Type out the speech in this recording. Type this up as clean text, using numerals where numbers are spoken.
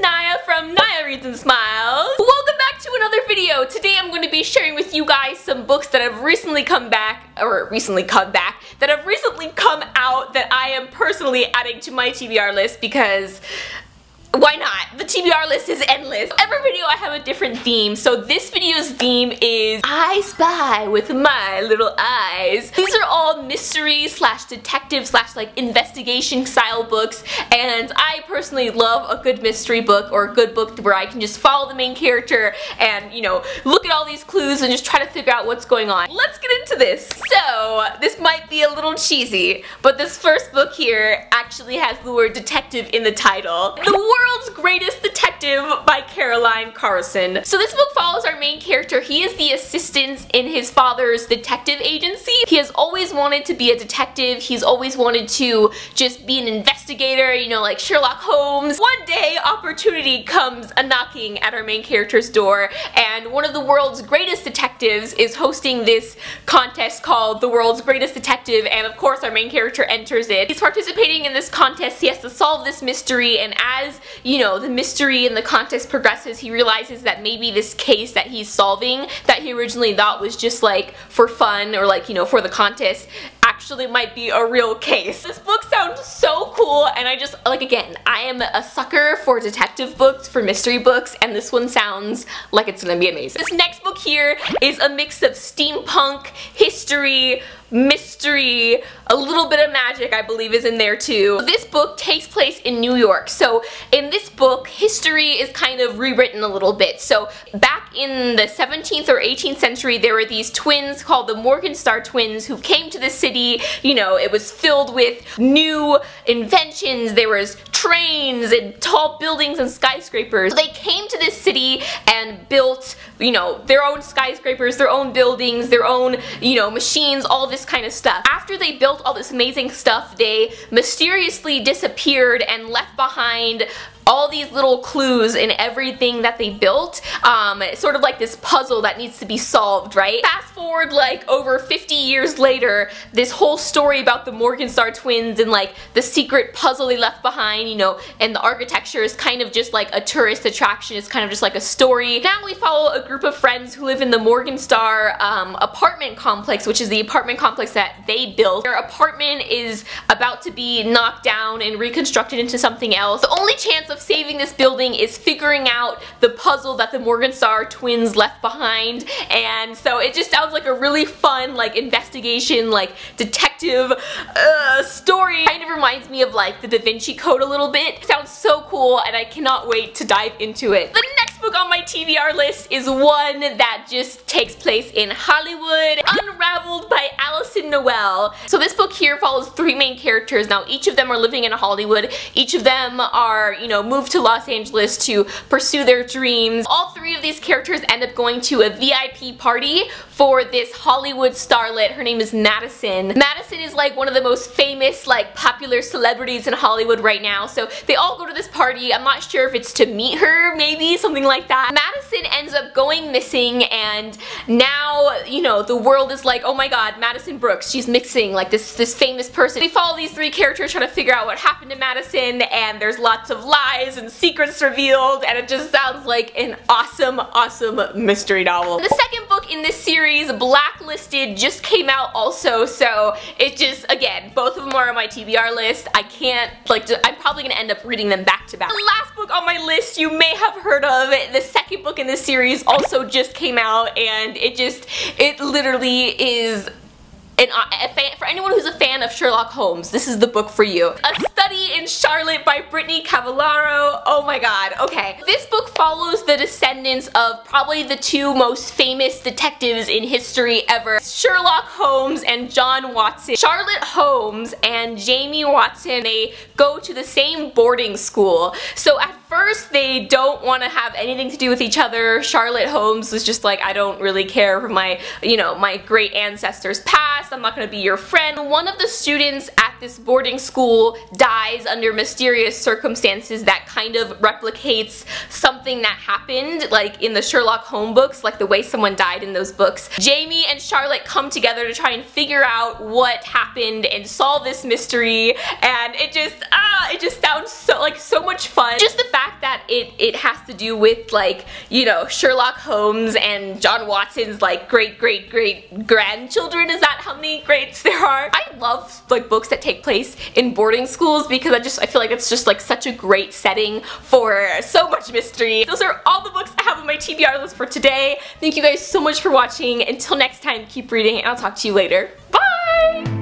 Naya from Naya Reads and Smiles. Welcome back to another video. Today I'm going to be sharing with you guys some books that have recently come out that I am personally adding to my TBR list because why not? The TBR list is endless. Every video I have a different theme, so this video's theme is I Spy with My Little Eyes. These are all mystery slash detective slash like investigation style books, and I personally love a good mystery book or a good book where I can just follow the main character and, you know, look at all these clues and just try to figure out what's going on. Let's get into this. So, this might be a little cheesy, but this first book here actually has the word detective in the title. The World's Greatest Detective by Caroline Carson. So this book follows our main character. He is the assistant in his father's detective agency. He has always wanted to be a detective. He's always wanted to just be an investigator, you know, like Sherlock Holmes. One day, opportunity comes a-knocking at our main character's door, and one of the world's greatest detectives is hosting this contest called The World's Greatest Detective, and of course our main character enters it. He's participating in this contest. He has to solve this mystery, and as, you know, the mystery and the contest progresses, he realizes that maybe this case that he's solving that he originally thought was just like for fun or like, you know, for the contest actually might be a real case. This book sounds so cool, and I just, like, again, I am a sucker for detective books, for mystery books, and this one sounds like it's gonna be amazing. This next book here is a mix of steampunk, history, mystery, a little bit of magic I believe is in there too. This book takes place in New York. So in this book, history is kind of rewritten a little bit. So back in the 17th or 18th century, there were these twins called the Morgenstar Twins who came to the city. You know, it was filled with new inventions. There was trains and tall buildings and skyscrapers. They came to this city and built, you know, their own skyscrapers, their own buildings, their own, you know, machines, all this kind of stuff. After they built all this amazing stuff, they mysteriously disappeared and left behind all these little clues in everything that they built. Sort of like this puzzle that needs to be solved, right? Fast forward like over 50 years later, this whole story about the Morgenstar Twins and like the secret puzzle they left behind, you know, and the architecture is kind of just like a tourist attraction. It's kind of just like a story. Now we follow a group of friends who live in the Morgenstar apartment complex, which is the apartment complex that they built. Their apartment is about to be knocked down and reconstructed into something else. The only chance of saving this building is figuring out the puzzle that the Morgenstar Twins left behind, and so it just sounds like a really fun like investigation, like detective story. Kind of reminds me of like the Da Vinci Code a little bit. It sounds so cool, and I cannot wait to dive into it. The next book on my TBR list is one that just takes place in Hollywood, Unraveled by Allison Noel. So this book here follows three main characters. Now each of them are living in Hollywood. Each of them are, you know, moved to Los Angeles to pursue their dreams. All three of these characters end up going to a VIP party for this Hollywood starlet. Her name is Madison. Madison is like one of the most famous, like, popular celebrities in Hollywood right now, so they all go to this party. I'm not sure if it's to meet her, maybe, something like that. Madison ends up going missing, and now, you know, the world is like, oh my god, Madison Brooks, she's missing, like this famous person. We follow these three characters trying to figure out what happened to Madison, and there's lots of lies and secrets revealed, and it just sounds like an awesome, awesome mystery novel. The second book in this series, Blacklisted, just came out also, so it just, again, both of them are on my TBR list. I can't, like, I'm probably gonna end up reading them back to back. The last book on my list you may have heard of. The second book in this series also just came out, and it literally is for anyone who's a fan of Sherlock Holmes, this is the book for you. A Study in Charlotte by Brittany Cavallaro. Oh my god, okay. This book follows the descendants of probably the two most famous detectives in history ever, Sherlock Holmes and John Watson. Charlotte Holmes and Jamie Watson, they go to the same boarding school. So at first they don't want to have anything to do with each other. Charlotte Holmes was just like, I don't really care for my, you know, my great ancestors past. I'm not gonna be your friend. One of the students at this boarding school dies under mysterious circumstances that kind of replicates something that happened, like in the Sherlock Holmes books, like the way someone died in those books. Jamie and Charlotte come together to try and figure out what happened and solve this mystery, and it just, it just sounds so much fun. Just the fact that it has to do with, like, you know, Sherlock Holmes and John Watson's like great grandchildren. Is that how many greats there are? I love like books that take place in boarding schools because I feel like it's just like such a great setting for so much mystery. Those are all the books I have on my TBR list for today. Thank you guys so much for watching. Until next time, keep reading and I'll talk to you later. Bye!